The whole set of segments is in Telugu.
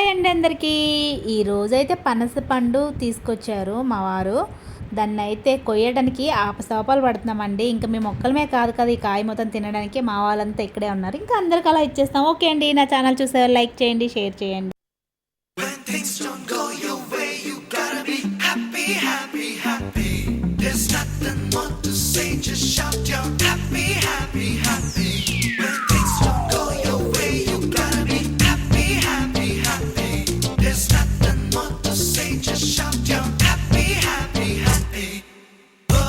హాయ్ అండి అందరికీ. ఈరోజైతే పనస పండు తీసుకొచ్చారు మా వారు. దాన్ని అయితే కొయ్యడానికి ఆపసోపాలు పడుతున్నామండి. ఇంకా మేము ఒక్కలమే కాదు కదా ఈ కాయ మొత్తం తినడానికి, మా వాళ్ళంతా ఇక్కడే ఉన్నారు. ఇంకా అందరికి అలా ఇచ్చేస్తాం. ఓకే అండి, నా ఛానల్ చూసే లైక్ చేయండి, షేర్ చేయండి. When things don't go your way, you gotta be happy, happy, happy. There's nothing more to say, just shout your happy, happy, happy. When things don't go your way, you gotta be happy, happy, happy. There's nothing more to say, just shout your happy, happy, happy. Oh,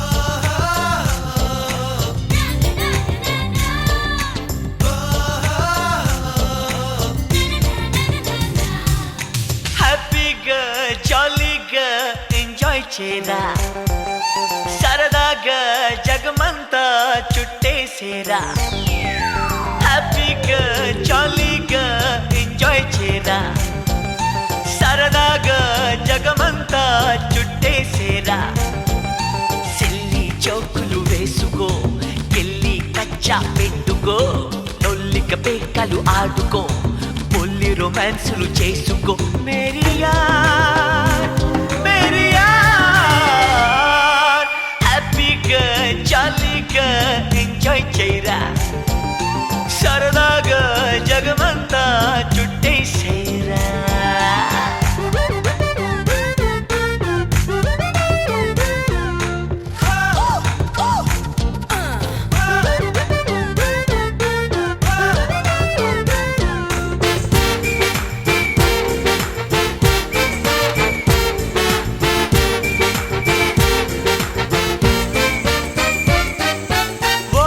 హ్యాపీగా జాలీగా ఎంజాయ్ చేరా, సరదాగా జగమంతా చుట్టేసేరా. హ్యాపీగా జాలీగా ఎంజాయ్ చేరా, సరదాగా జగమంతా చుట్టేసేరా. సిల్లి చౌకులు వేసుకో, గిల్లి కచ్చా పెట్టుకో, నొల్లిక పేకలు ఆడుకో, పొల్లి రొమాన్సులు చేసుకో. మేరియా మేరియా హ్యాపీగా జాలీగా ఎంజాయ్ చేయరా, సరదాగా జగమంతా చుట్టేసేరా. ఓ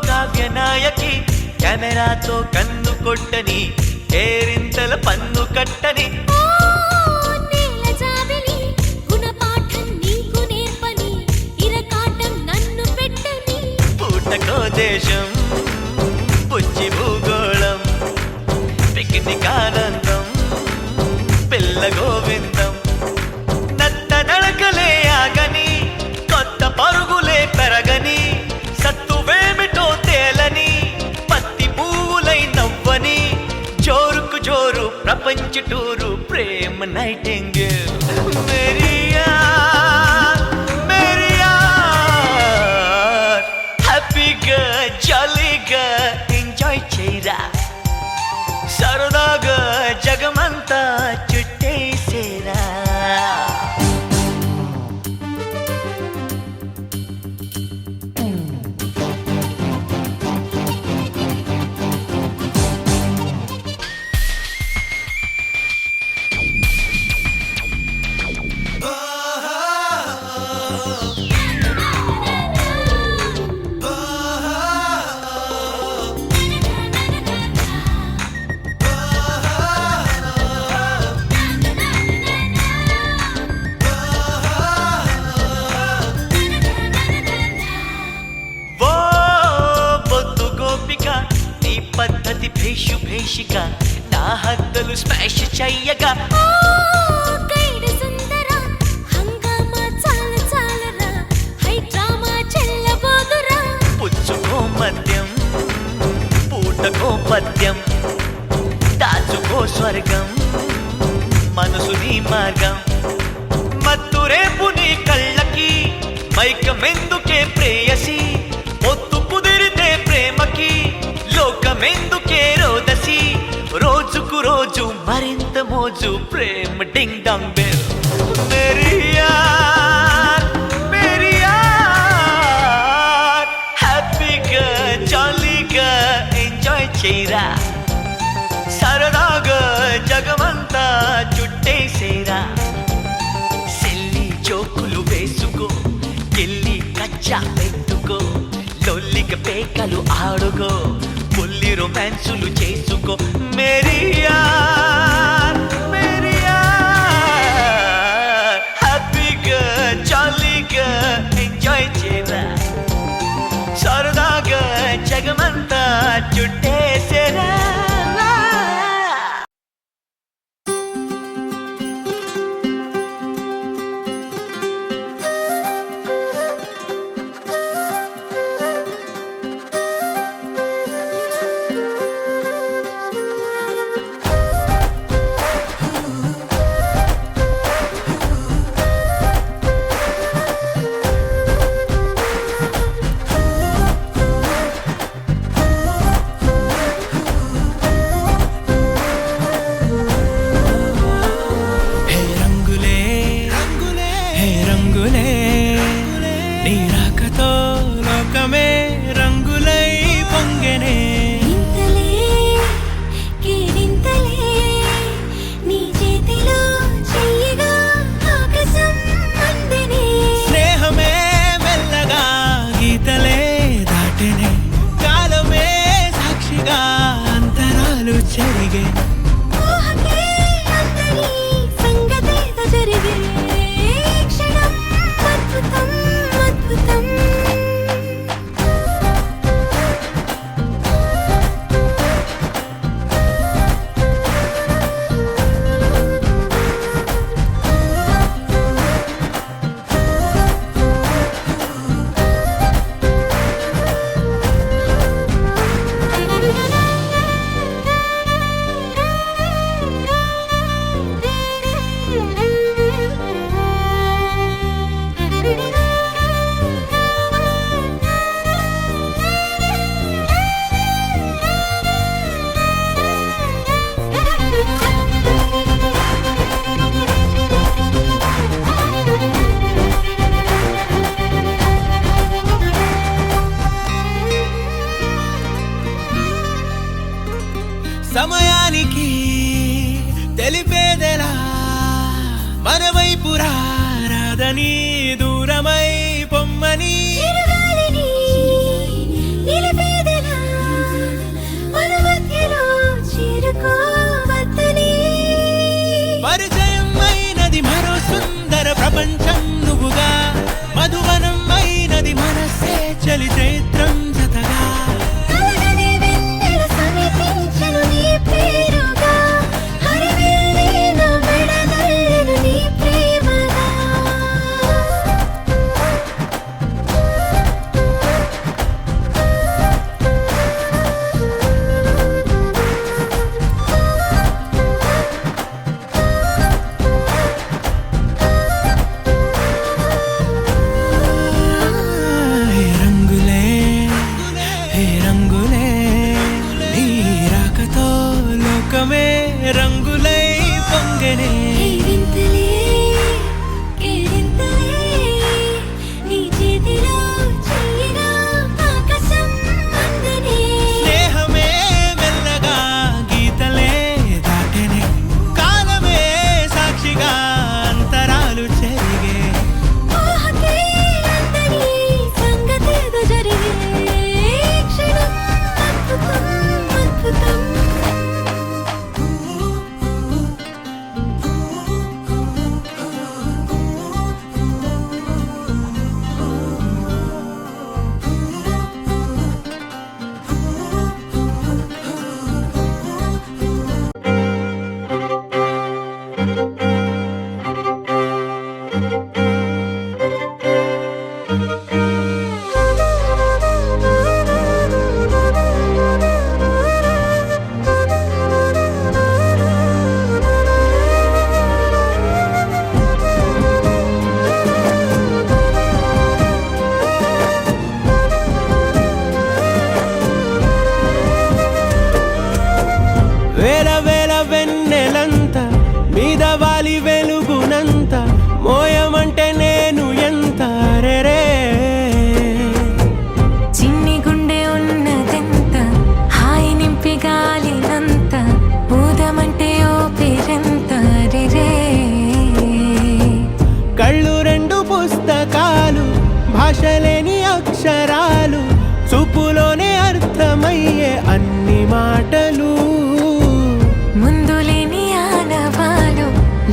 కావ్యనాయకి కెమెరాతో కన్ను కొట్టని, కేరింతల పన్ను కట్టని, పూటకో దేశం పుచ్చి భూగోళం, పిక్నిక్ ఆనందం, పిల్ల గోవిందం. నత్త నడకలే ఆగని, కొత్త పరుగులే పెరగని, సత్తువేమిటో తేలని, పత్తి పువ్వులై నవ్వని, జోరుకు జోరు ప్రపంచ టూరు, ప్రేమ నైటింగేల్. మేరియా మేరియా హ్యాపీగా జాలీగా ఎంజాయ్ చేయరా, సరదాగా జగమంతా చుట్టేసేరా. ఓ బొద్దు గోపిక, నీ పద్ధతి భేషు భేషిక, నా హద్దులు స్మాష్ చెయ్యగా, పుచ్చుకో మద్యం పూటకో పద్యం, దాచుకో స్వర్గం, మనసు నీ మార్గం. మత్తు రేపు నీ కళ్ళకి, మైకమెందుకే ప్రేయసి, పొత్తు కుదిరితే ప్రేమకి, లోకమెందుకే రోదసి, రోజుకు రోజు మరింత మోజు, ప్రేమ డింగ్ డాంగ్ బెల్. మేరియా మేరియా హ్యాపీగా జాలీగా ఎంజాయ్ చేయరా, సరదాగా జగమంతా చుట్టేసేరా. సిల్లి జోకులు వేసుకో, గిల్లి కచ్చా పెట్టుకో, లొల్లిక పేకలు ఆడుకో, పొల్లి రొమాన్సులు చేసుకో. మేరియా మేరియా హ్యాపీగా జాలీగా ఎంజాయ్ చేయరా, సరదాగా జగమంతా చుట్టేసేరా. తెలిపేదెలా మన వైపు రాదని దూరమై పొమ్మని పరిచయం అయినది మరో సుందర ప్రపంచం నువ్వుగా మధువనం అయినది మనసే చలి చైత్రం జతగా రంగులై పొంగనే స్నేహమే మెల్లగా గీతలే దాటనే కాలమే సాక్షిగా అంతరాలు చెరిగే వెన్నెలంత మీద వాలి వెలుగునంత మోయమంటే నేను ఎంత రే చిన్ని గుండె ఉన్నదెంత హాయి నింపి గాలినంత ఊదమంటే ఓ పేరెంత రే కళ్ళు రెండు పుస్తకాలు భాషలేని అక్షరాలు చూపులోనే అర్థమయ్యే అన్ని మాటలు ముందు లేని ఆనవాలు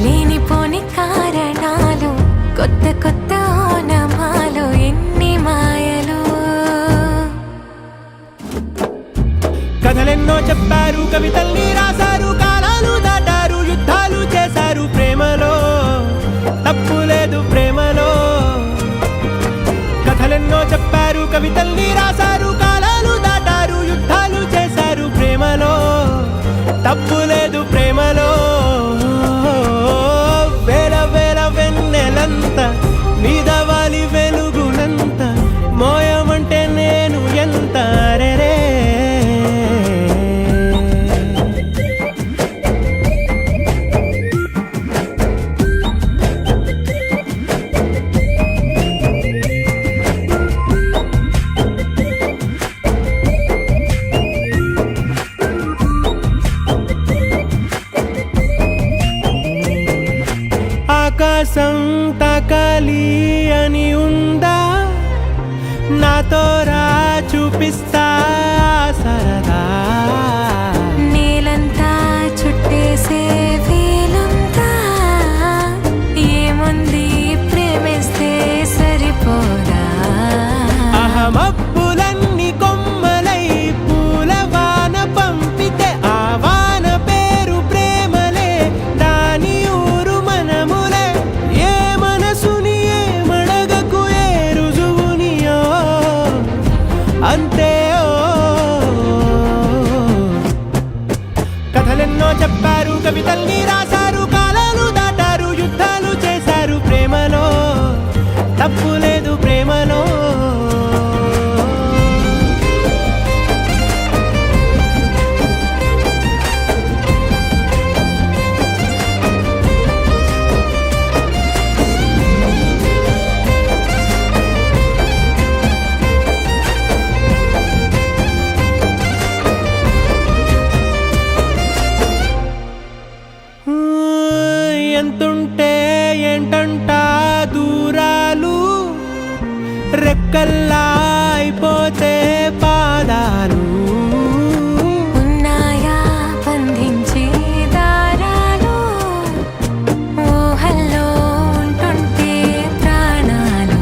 లేనిపోని కారణాలు కొత్త కొత్త ఓనమాలు ఎన్ని మాయలు కథలెన్నో చెప్పారు కవితల్ని రాశారు కాలాలు దాటారు యుద్ధాలు చేశారు ప్రేమలో తప్పు లేదు ప్రేమలో కథలెన్నో చెప్పారు కవితల్ని రాశారు కాలాలు దాటారు యుద్ధాలు చేశారు ప్రేమలో తప్పు లేదు ప్రేమలో వేల వేల వెన్నెలంత మీద వాలి వెలుగునంత మోయమంటే నేను ఎంత రే ఆకాశం తాకాలి అని ఉందా నాతో రా చూపిస్తా సరదా నేలంతా చుట్టేసే వీలుందా ఏముంది ప్రేమిస్తే సరిపోదా అహమబ్బులన్నీ కొమ్మలై పూల వాన పంపితే ఆ వాన పేరు ప్రేమలే దాని ఊరు మనములే ఏ మనసుని ఏ మడగకు ఏ రుజువునియో అంతే కథలెన్నో చెప్పారు కవితల్ని రాశారు కాలాలు దాటారు యుద్ధాలు చేశారు ప్రేమలో తప్పు లేదు ప్రేమలో ఎంతుంటే ఏంటంట దూరాలు, రెక్కల్లా అయిపోతే పాదాలు. ఉన్నాయా బంధించే దారాలు, ఊహల్లో ఉంటుంటే ప్రాణాలు.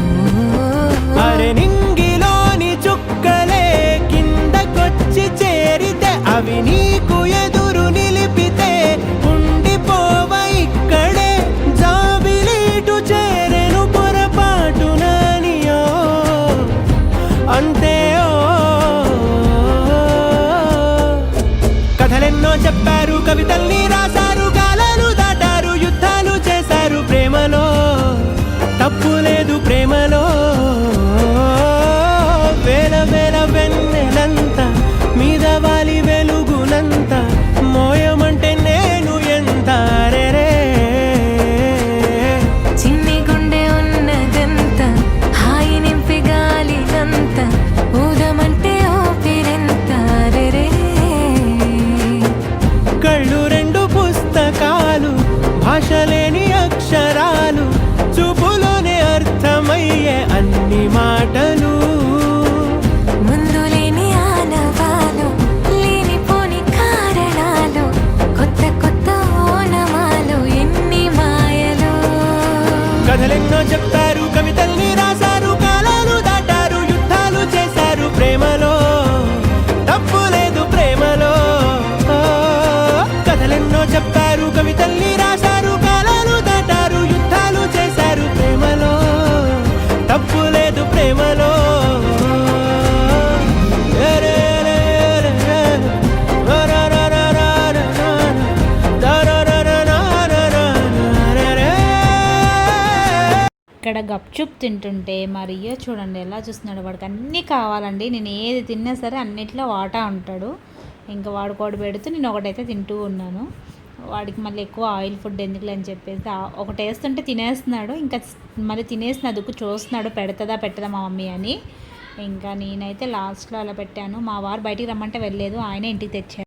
అరే నింగిలోని చుక్కలే కిందకొచ్చి చేరితే, అవి నీకు ఎదురు నిలిపితే ఉండిపోవ ఇక్కడే. జాబిలీటు చేరెను పొరపాటుననియో అంతే. కథలెన్నో చెప్పారు, కవితల్ని రాశారు, కాలాలు దాటారు, యుద్ధాలు చేశారు ప్రేమలో. తప్పు లేదు ప్రేమలో. వేల వేల వెన్నెలంత మీద వాలి వెలుగునంత మోయమంటే నేను ఎంత రే. చిన్ని గుండె ఉన్నదంత హాయి నింపి గాలినంత ఊదమంటే ఊపిరెంత రే. కళ్ళు రెండు పుస్తకాలు, భాష లేని అక్షరాలు, చూపులోనే అర్థమయ్యే అన్ని మాటలు. ముందు లేని ఆనవాలు, లేనిపోని కారణాలు, కొత్త కొత్త ఓనమాలు, ఎన్ని మాయలు. కథలెన్నో చెప్పారు, కవితల్ని రాశారు, కాలాలు దాటారు, యుద్ధాలు చేశారు ప్రేమలో. తప్పు లేదు ప్రేమలో. కథలెన్నో చెప్పారు, కవితల్ని రాశారు, కాలాలు దాటారు, యుద్ధాలు చేశారు ప్రేమలో. తప్పు లేదు ప్రేమలో. ఇక్కడ గప్చుప్ తింటుంటే మరియో చూడండి ఎలా చూస్తున్నాడు. వాడికి అన్నీ కావాలండి. నేను ఏది తిన్నా సరే అన్నిట్లో వాటా ఉంటాడు. ఇంకా వాడికి ఒకటి పెడుతూ నేను ఒకటైతే తింటూ ఉన్నాను. వాడికి మళ్ళీ ఎక్కువ ఆయిల్ ఫుడ్ ఎందుకులే అని చెప్పేసి ఒకటి వేస్తుంటే తినేస్తున్నాడు. ఇంకా మళ్ళీ తినేసిన దుక్కు చూస్తున్నాడు, పెడతదా పెట్టదా మా మమ్మీ అని. ఇంకా నేనైతే లాస్ట్లో అలా పెట్టాను. మా వారు బయటికి రమ్మంటే వెళ్ళలేదు, ఆయనే ఇంటికి తెచ్చారు.